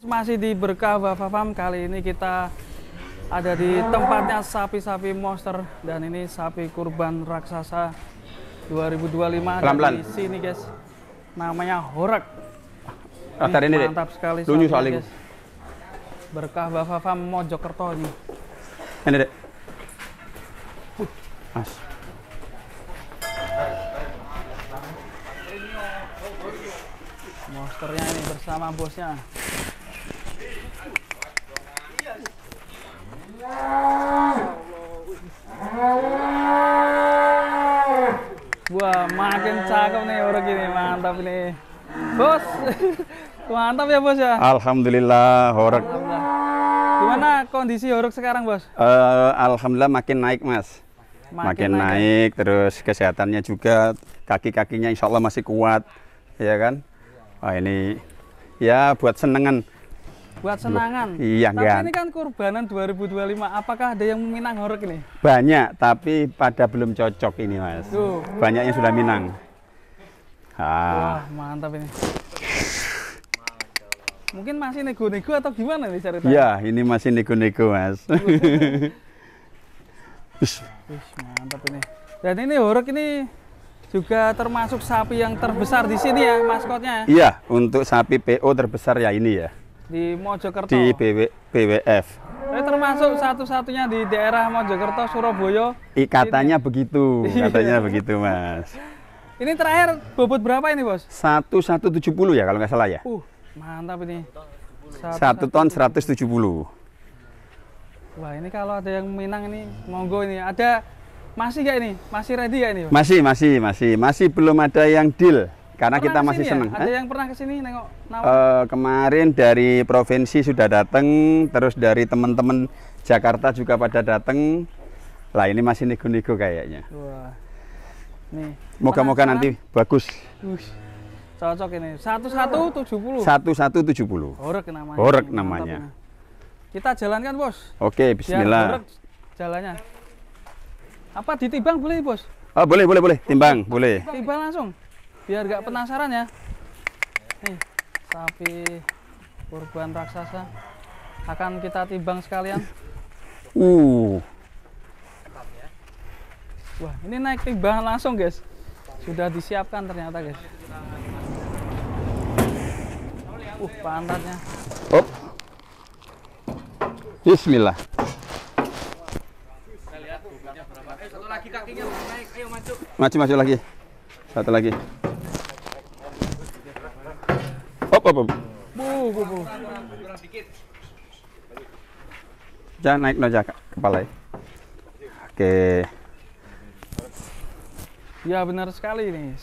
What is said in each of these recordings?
Masih di Berkah Wafa Farm, kali ini kita ada di tempatnya sapi-sapi monster dan ini sapi kurban raksasa 2025 pelan-pelan di sini guys. Namanya Horak. Ini mantap sekali lunyu soalnya guys. Berkah Wafa Farm Mojokerto ini. Ini dek. Mas. Monsternya ini bersama bosnya. Wah, makin cakep nih Horak ini, mantap nih. Bos. Mantap ya bos ya. Alhamdulillah Horak. Gimana kondisi Horak sekarang bos? Alhamdulillah makin naik mas. Makin naik, terus kesehatannya juga, kaki-kakinya insya Allah masih kuat, ya kan? Wah ini ya buat senengan. Buat senangan. Iya tapi kan. Ini kan kurbanan 2025. Apakah ada yang meminang Horak ini? Banyak, tapi pada belum cocok ini mas. Tuh. Banyak yang sudah minang. Wah mantap ini. Mungkin masih nego-nego atau gimana nih ceritanya? Iya, ini masih nego-nego mas. Mantap ini. Dan ini Horak ini juga termasuk sapi yang terbesar di sini ya maskotnya. Iya, untuk sapi PO terbesar ya ini ya. Di Mojokerto. Di BWF. Ini termasuk satu-satunya di daerah Mojokerto, Surabaya. Katanya begitu, katanya begitu mas. Ini terakhir bobot berapa ini bos? 1170 ya kalau nggak salah ya. Mantap ini. 1 ton 170. Wah ini kalau ada yang minang ini monggo ini. Ada masih nggak ini? Masih ready nggak ini? Masih belum ada yang deal karena kita masih seneng. Ada yang pernah kesini nengok? Kemarin dari provinsi sudah datang, terus dari teman-teman Jakarta juga pada datang. Lah ini masih nego-nego kayaknya. Wah. Nih. Moga-moga nanti bagus. Cocok ini. 1170. 1170. Horak namanya. Horak namanya. Kita jalankan bos. Oke, bismillah. Horak jalannya. Apa ditimbang boleh bos? Oh boleh. Timbang boleh. Timbang langsung. Biar gak penasaran ya. Nih sapi kurban raksasa akan kita timbang sekalian. Wah ini naik timbangan langsung guys. Sudah disiapkan ternyata guys. Pantatnya. Bismillah. Satu lagi kakinya naik, ayo maju. Maju lagi. Satu lagi. Jangan naik noja kepala. Oke. Ya benar sekali nih.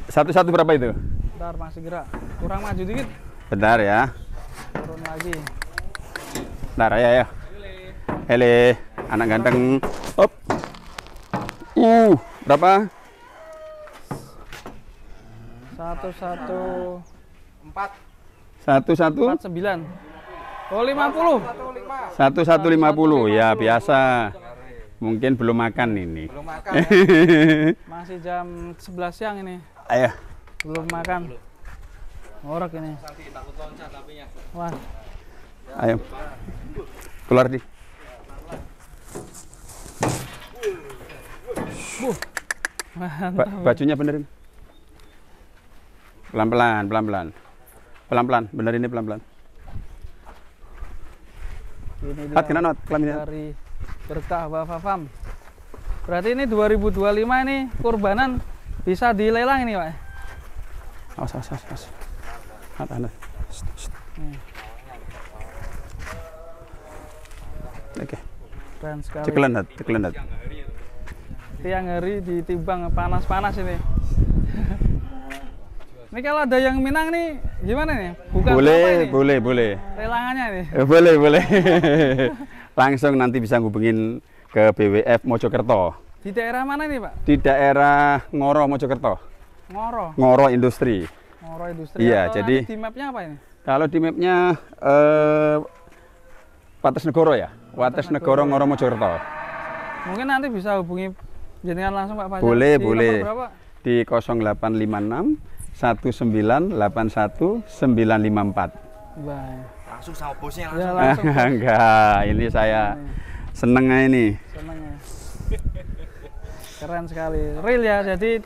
Satu-satu berapa itu? Bentar masih gerak. Kurang maju dikit. Bentar ya. Turun lagi. Bentar ya. Hele, anak ganteng. Berapa? 149. Oh 50. 1150 ya biasa. Mungkin belum makan ini. Belum makan. Masih jam 11 siang ini. Ayo. Belum makan. Horak ini. Wah. Ayo. Keluar di. Bajunya benerin. Pelan-pelan. Benerin ini pelan-pelan. Hat kena not kelaminnya. Dari Berkah Wafa Farm. Berarti ini 2025 ini kurbanan bisa dilelang ini, Pak. Awas. Hat. Oke. Keren sekali. Ceklen hat. Tiang hari ditimbang panas-panas ini. Ini kalau ada yang minang nih gimana nih? Bukan boleh. Lelangannya nih. Boleh. Langsung nanti bisa ngubungin ke BWF Mojokerto. Di daerah mana nih Pak? Di daerah Ngoro Mojokerto. Ngoro Industri. Iya, jadi di mapnya apa ini? Kalau di mapnya Watesnegoro ya. Watesnegoro Ngoro Mojokerto. Mungkin nanti bisa hubungi jenengan langsung Pak Fajar. Boleh. Di 0856 1981 954. Wah. Langsung sama bosnya Ya, langsung. langsung. Enggak, ini saya senengnya ini. Seneng ya. Keren sekali. Real ya, jadi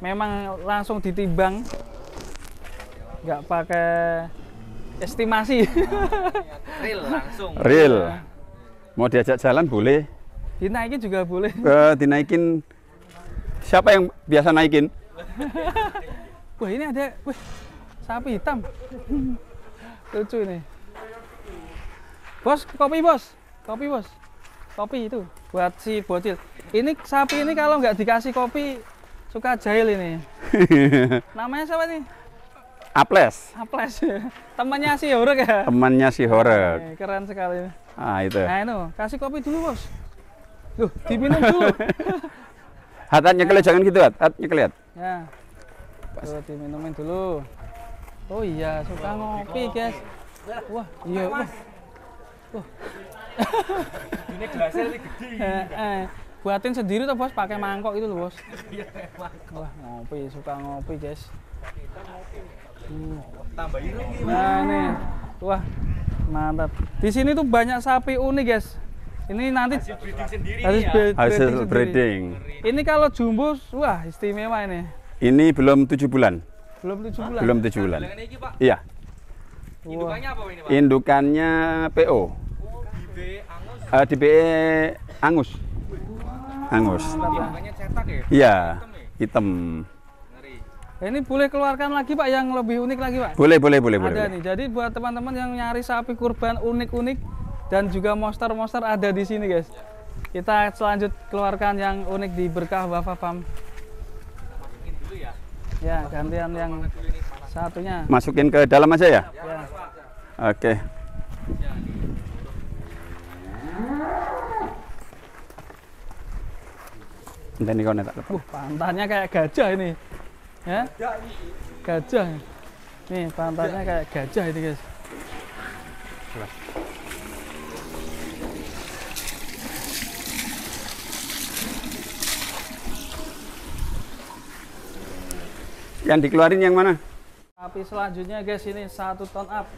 memang langsung ditimbang. Nggak pakai estimasi. Real langsung. Real. Mau diajak jalan boleh. Dinaikin juga boleh. Dinaikin. Siapa yang biasa naikin? Wah, ini ada, wih, sapi hitam. Lucu ini. Bos, kopi bos. Kopi bos. Kopi itu buat si bocil. Ini sapi ini kalau nggak dikasih kopi suka jahil ini. Namanya siapa nih? Aples. Aples. Temannya si Horek ya. Temannya si Horek. Keren sekali. Ah itu. Nah itu, kasih kopi dulu bos. Loh, diminum dulu. Hat nyekel jangan gitu hat nyekel. Ya. Tuh, diminumin dulu. Oh iya, suka ngopi guys. Wah, iya. Wah. Ini gelasnya lebih gede. Buatin sendiri tuh bos, pakai mangkok itu loh bos. Wah, ngopi, suka ngopi guys. Tambahin lagi. Nah nih, wah mantap. Di sini tuh banyak sapi unik guys. Ini nanti Breeding sendiri harus ya. Hasil sendiri. breeding. Ini kalau jumbo, wah istimewa ini. Ini belum 7 bulan. Belum 7 bulan. Belum 7 bulan. Bilangan ini, Pak. Iya. Indukannya apa ini, Pak? Indukannya PO. Bibe angus. Di BE Angus. Angus. Indukannya cetak ya? Iya. Hitam. Ngeri. Ini boleh keluarkan lagi Pak yang lebih unik lagi Pak. Boleh. Ada nih. Jadi buat teman-teman yang nyari sapi kurban unik-unik dan juga monster-monster ada di sini guys. Kita selanjut keluarkan yang unik di Berkah Wafa Farm. Masukin dulu ya. Ya, gantian yang satunya. Masukin ke dalam aja ya? Ya. Oke. Ini kau tak lepas. Pantatnya kayak gajah ini. Ya. Gajah. Nih, pantatnya kayak gajah ini guys. Yang dikeluarin yang mana? Sapi selanjutnya guys ini 1 ton up.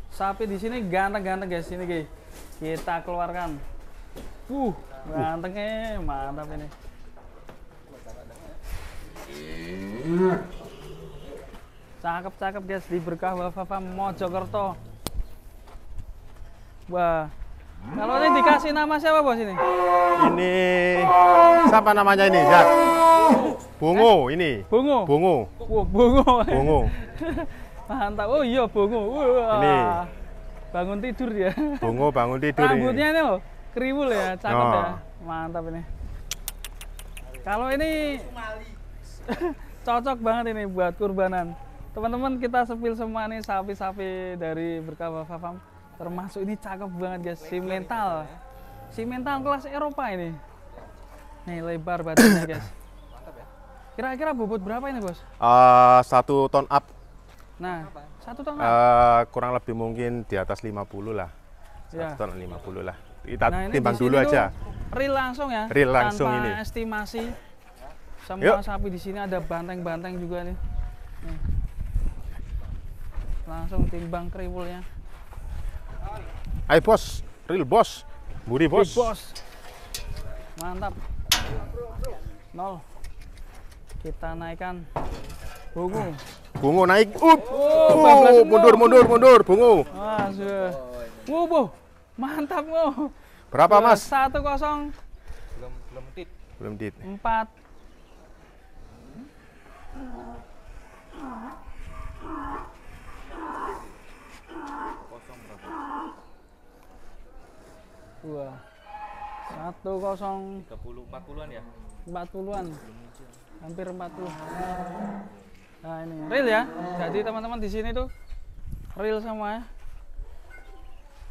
Sapi di sini ganteng-ganteng guys ini guys. Kita keluarkan. Gantengnya mantap ini. Cakep-cakep guys di Berkah Wafa Farm Mojokerto. Wah. Kalau ini dikasih nama siapa bos ini? Ini siapa namanya ini? Ya. Bungo ini. Bungo. Bungo. Wah, bungo. Bungo. Mantap. Oh iya bungo. Wah. Ini. Bangun tidur ya. Bungo bangun tidur Rambutnya ini. ini loh, kriwul ya, cakep Oh. ya. Mantap ini. Kalau ini cocok banget ini buat kurbanan. Teman-teman kita sepil semua nih sapi-sapi dari Berkah Wafa Farm. Termasuk ini cakep banget guys, si mental kelas Eropa ini. Nih lebar badannya guys. Kira-kira bobot berapa ini bos? 1 ton up. Nah, 1 ton. Kurang lebih mungkin di atas 50 lah. 1 Ya. ton 50 lah. Kita Nah, ini timbang di sini dulu tuh aja. Real langsung ya. Real langsung tanpa ini. estimasi. Semua Yuk. sapi di sini ada banteng-banteng juga nih. Nih. Langsung timbang kriwulnya. Ayo bos, real bos. Buri bos. Big bos. Mantap. 0. Kita naikkan. Bungo. Bungo naik. bablas semua. Mundur, bungo. Wah, sudah. Wow, mantap mo. Berapa mas? 104. Belum tit. Belum dit. Wah. 10 40-an ya? 40-an. Hampir 40. Nah, ini real ya. Jadi teman-teman di sini tuh real semua ya.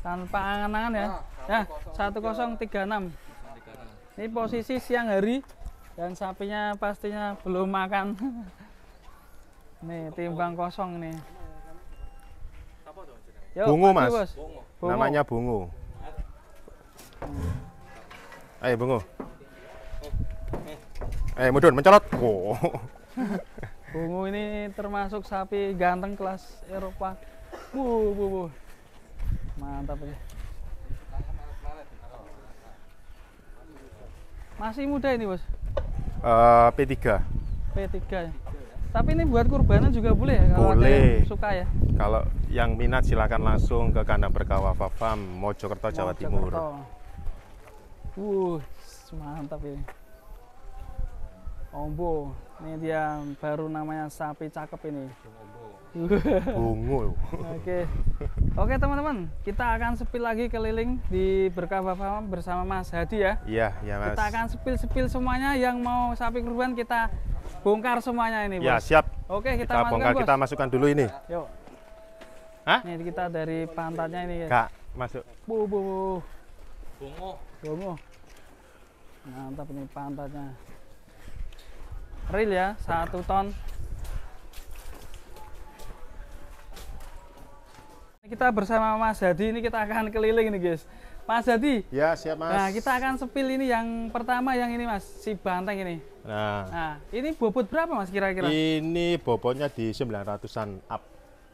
Tanpa angan-angan ya. Ya, 1036. Ini posisi siang hari dan sapinya pastinya belum makan. Nih, timbang kosong nih. Yuk, Bungo, maju, Mas. Bos. Bungo. Namanya bungo. Ayo bungo. Mundur, mencolot. Bungo ini termasuk sapi ganteng kelas Eropa. Mantap ini. Masih muda ini, Bos. P3. P3 ya. Tapi ini buat kurbanan juga boleh ya kalau ada Boleh. yang suka ya. Kalau yang minat silakan langsung ke kandang Berkah Wafa Farm, Mojokerto, Jawa Timur. Mantap ini. Ombo, ini dia baru namanya sapi cakep ini. Bungu. Oke teman-teman, kita akan sepil lagi keliling di Berkah Wafa Farm bersama Mas Hadi ya. Iya, ya Mas. Kita akan sepil semuanya yang mau sapi kurban kita bongkar semuanya ini, Bos. Ya, siap. Oke, kita Kita bongkar, Bos. kita masukkan dulu ini. Yuk. Hah? Ini kita dari pantatnya ini ya. Kak, masuk. Bongo. Bongo. Mantap ini pantatnya. Real ya, 1 ton. Kita bersama Mas Hadi ini kita akan keliling nih guys. Mas Hadi. Ya, siap Mas. Nah, kita akan sepil ini yang pertama yang ini Mas, si banteng ini. Nah, ini bobot berapa Mas kira-kira? ini bobotnya di 900-an up.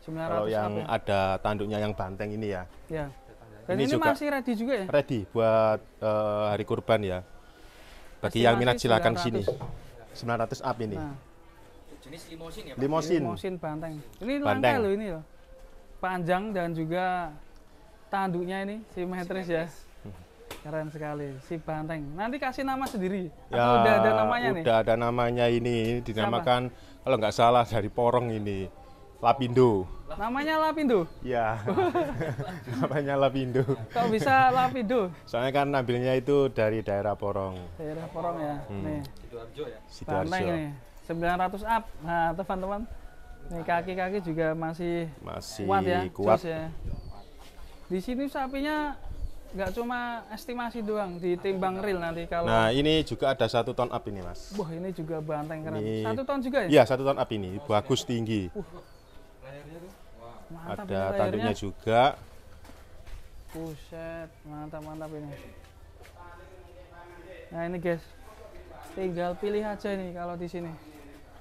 900 Kalau yang up ya? ada tanduknya yang banteng ini ya. Ya. Dan Ini ini juga masih ready juga ya? Ready buat hari kurban ya. Bagi yang minat Estimasi silakan 900. sini. 900 up ini. Nah, Jenis limosin ya, Pak? Limosin. limosin banteng. Ini Banteng. langka loh ini loh. Panjang dan juga tanduknya ini simetris ya. Keren sekali si banteng. Nanti kasih nama sendiri atau udah ada namanya nih? Udah ada namanya ini. Dinamakan kalau nggak salah dari Porong ini. Lapindo. Namanya Lapindo. Ya. Namanya Lapindo. Kok bisa Lapindo? Soalnya kan ambilnya itu dari daerah Porong. Daerah Porong ya. Nih, Sidoarjo ya? banteng Sidoarjo. ini 900 up. Nah, teman-teman. Nih kaki-kaki juga masih Masih kuat ya. kuat. Jos ya. Di sini sapinya nggak cuma estimasi doang, ditimbang real nanti kalau. Nah, ini juga ada 1 ton up ini, Mas. Wah, ini juga banteng keren. Ini- 1 ton juga ya? Iya, 1 ton up ini. Bagus tinggi. Mantap Ada ini tanduknya layarnya. juga. Buset, mantap ini. Nah ini guys, tinggal pilih aja nih kalau di sini.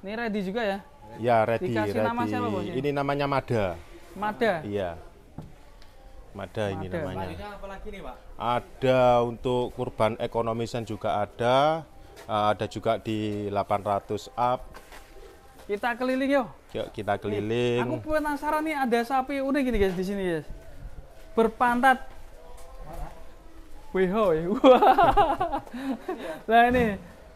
Ini ready juga ya? Ya, ready, Dikasih ready. nama siapa, Bos, ini? Ini namanya Mada. Mada. Iya. Mada ini Mada. namanya. Ini apa lagi nih, Pak? Ada untuk kurban ekonomisan juga ada juga di 800 up. Kita keliling yuk. Yuk kita Aku keliling. penasaran nih ada sapi unik gini guys di sini guys. Berpantat. WHO ya. Nah ini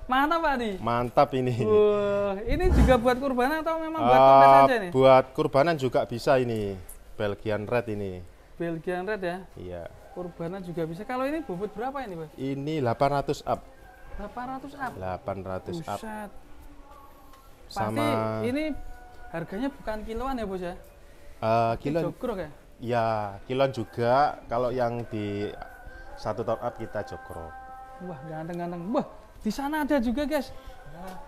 mantap Pak nih. Mantap ini. Wah, ini juga buat kurban atau memang buat kontes aja nih? Buat kurbanan juga bisa ini. Belgian Red ini. Belgian Red ya. Iya. Kurbanan juga bisa. Kalau ini bobot berapa ini, Bos? Ini 800 up. 800 up. 800 up. Buset. Pasti Sama ini harganya bukan kiloan ya, Bos ya? kilon. Jogrok ya? Ya, kilon juga. Kalau yang di 1 ton up kita jokro. Wah, ganteng-ganteng. Wah, di sana ada juga, guys.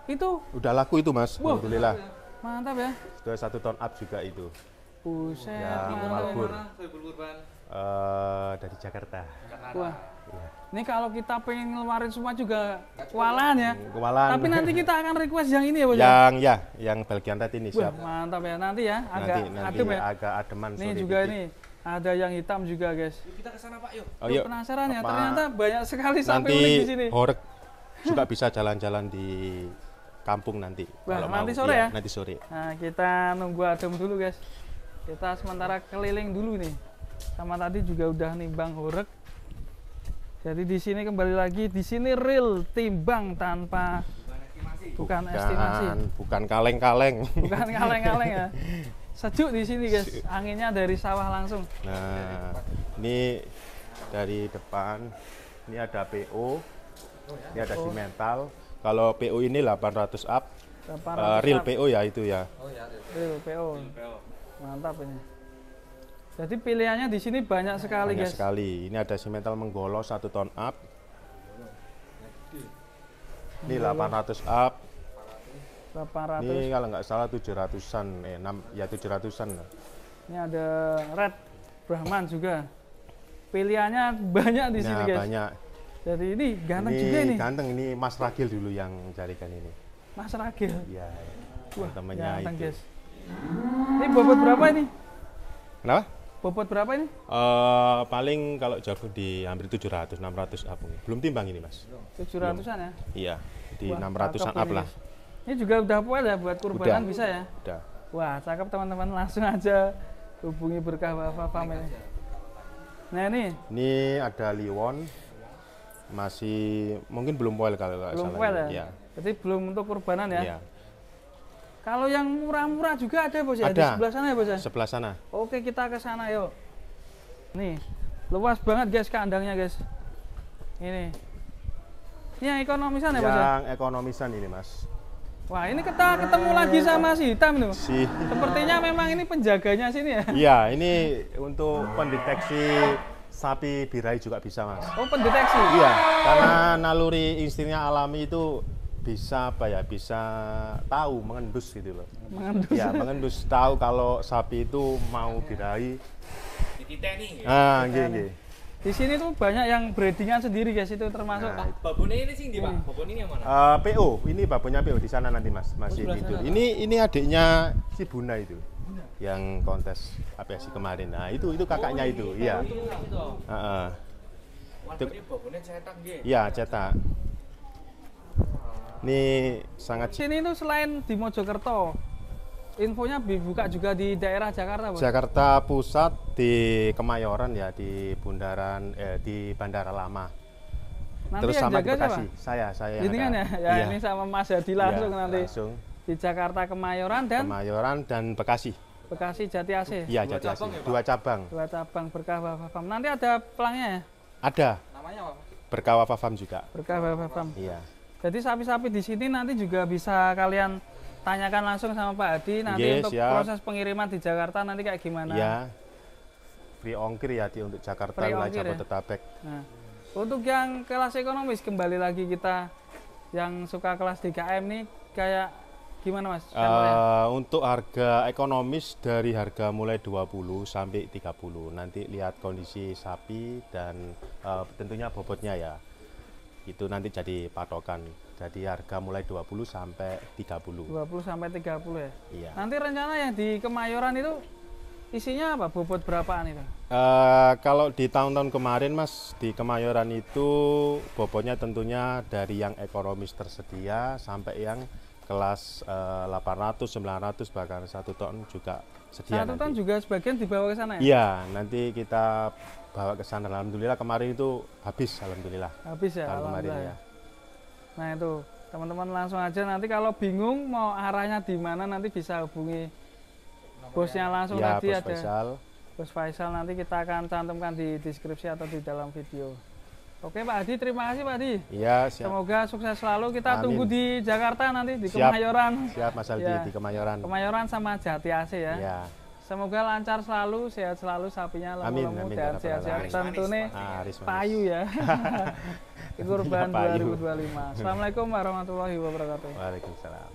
Itu Udah laku itu, Mas. Wah. Alhamdulillah. mantap ya. Sudah 1 ton up juga itu. Buset, Ya, mantap. Malbur. Mana sohibul kurban? Dari Jakarta. Wah, Iya. ini kalau kita pengen ngeluarin semua juga kewalahan ya. Kewalan. Tapi nanti kita akan request yang ini ya, Bos. yang Belgian Red ini Wah, siap. mantap ya. Nanti ya, agak Nanti adem ya. agak ademan Nih sore juga dikit. ini ada yang hitam juga, guys. Yuk kita ke sana, Pak, yuk. Oh, Tuh, yuk. penasaran ya, Apa- ternyata banyak sekali sapi Nanti unik di sini. horek juga bisa jalan-jalan di kampung nanti. Wah, kalau nanti mau. sore Iya, ya? Nanti sore. Nah, kita nunggu adem dulu, guys. Kita sementara keliling dulu nih. Sama tadi juga udah nimbang horek. Jadi di sini kembali lagi, di sini real timbang tanpa bukan estimasi, Bukan kaleng-kaleng. bukan kaleng-kaleng ya. Sejuk di sini, guys. Anginnya dari sawah langsung. Nah, ini dari depan. Ini ada PO. Ini ada simental. Kalau PO ini 800 up. 800 Real up. PO ya itu ya. Oh ya, Real PO. PO. Mantap ini. Jadi pilihannya di sini banyak sekali, Banyak guys. sekali. Ini ada simental menggolo 1 ton up. Ini 800 up. 800. Ini kalau nggak salah 700-an, 700-an. Ini ada red Brahman juga. Pilihannya banyak di sini, Nah, guys. banyak. Jadi ini ganteng juga ini. Ganteng, ini Mas Ragil dulu yang carikan ini. Mas Ragil. Iya, Wah, temannya ganteng, itu. guys. Ini bobot berapa ini? Kenapa? Bobot berapa ini? Paling kalau jago di hampir 700, 600 up. Belum timbang ini, Mas. 700-an ya? Iya, di Wah, 600-an cakep up ini, lah. guys. Ini juga udah puas ya buat kurbanan bisa ya? Udah. Wah, cakep teman-teman, langsung aja hubungi Berkah Wafa Farm ini. Nah Ini ada liwon, masih mungkin belum poil kalau nggak belum salah. puas ya? Iya. Jadi belum untuk kurbanan ya? Iya. Kalau yang murah-murah juga ada bos ya? Di Ada. sebelah sana ya bos ya? Sebelah sana. Oke, kita ke sana yuk. Nih, luas banget guys kandangnya guys. Ini yang ekonomisan ya bos ya? Yang ekonomisan ini, Mas. Wah, ini kita ketemu lagi sama si hitam tuh. Si Sepertinya memang ini penjaganya sini ya? Iya, ini untuk pendeteksi sapi birahi juga bisa, Mas. Oh, pendeteksi? Iya, karena naluri instingnya alami itu bisa apa ya? Bisa tahu mengendus gitu loh. Mengendus. Iya, mengendus, tahu kalau sapi itu mau birahi. Di titik nih. Ah, nggih. Di sini tuh banyak yang breedingan sendiri guys, itu termasuk Nah, Babonnya ini sih di Pak. Babon ini yang mana? PO, ini babunya PO di sana nanti, Mas, masih sebelah tidur. sana. Ini adiknya si Buna itu, yang kontes APSI kemarin. Nah, itu kakaknya itu, iya. Heeh. Wah, ini babonnya cetak nggih. Iya, cetak. Ini sangat sini tuh selain di Mojokerto, infonya dibuka juga di daerah Jakarta, Bos. Jakarta Pusat di Kemayoran ya, di bundaran di Bandara Lama. Nanti Terus yang sama di jaga Bekasi. siapa? Saya Ini kan ya, ada. Iya. ini sama Mas Hadi langsung Iya, nanti langsung. di Jakarta Kemayoran dan Kemayoran dan Bekasi. Bekasi Jati AC. Iya, Dua Jati Asih. cabang ya, Pak? Dua cabang. Dua cabang Berkah Wafa Farm. Nanti ada pelangnya ya? Ada Namanya apa? Berkah Wafa Farm juga. Berkah Wafa Farm. Iya. Jadi sapi-sapi di sini nanti juga bisa kalian tanyakan langsung sama Pak Hadi nanti Yes, untuk siap. proses pengiriman di Jakarta nanti kayak gimana. Iya. Free ongkir ya untuk Jakarta Free wilayah ongkir ya? Jabodetabek. Nah, untuk yang kelas ekonomis kembali lagi kita yang suka kelas 3M nih kayak gimana Mas? Untuk harga ekonomis dari harga mulai 20 sampai 30. Nanti lihat kondisi sapi dan tentunya bobotnya ya. Itu nanti jadi patokan. Jadi harga mulai 20 sampai 30. 20 sampai 30 ya. Iya. Nanti rencana yang di Kemayoran itu isinya apa? Bobot berapaan itu? Kalau di tahun-tahun kemarin Mas, di Kemayoran itu bobotnya tentunya dari yang ekonomis tersedia sampai yang kelas 800, 900 bahkan 1 ton juga sedia. 1 ton nanti. juga sebagian dibawa ke sana ya? Iya, nanti kita bawa ke sana. Alhamdulillah kemarin itu habis, alhamdulillah. Habis ya? Tahun kemarin Alhamdulillah. ya. Nah itu teman-teman langsung aja nanti kalau bingung mau arahnya di mana nanti bisa hubungi bosnya langsung Ya, tadi Bos ada Faisal. Bos Faisal, nanti kita akan cantumkan di deskripsi atau di dalam video. Oke Pak Hadi, terima kasih Pak Hadi. Iya, siap. Semoga sukses selalu. Kita Amin. tunggu di Jakarta nanti di Siap. Kemayoran. Siap Mas Aldi Ya. di Kemayoran. Kemayoran sama Jati AC ya. Iya. Semoga lancar selalu, sehat selalu sapinya, Amin, lemu-lemu amin, dan ya Rabbal sehat-sehat. alamin. Tentunya Aris manis. payu ya. Kurban Iya, payu. 2025. Assalamualaikum warahmatullahi wabarakatuh. Waalaikumsalam.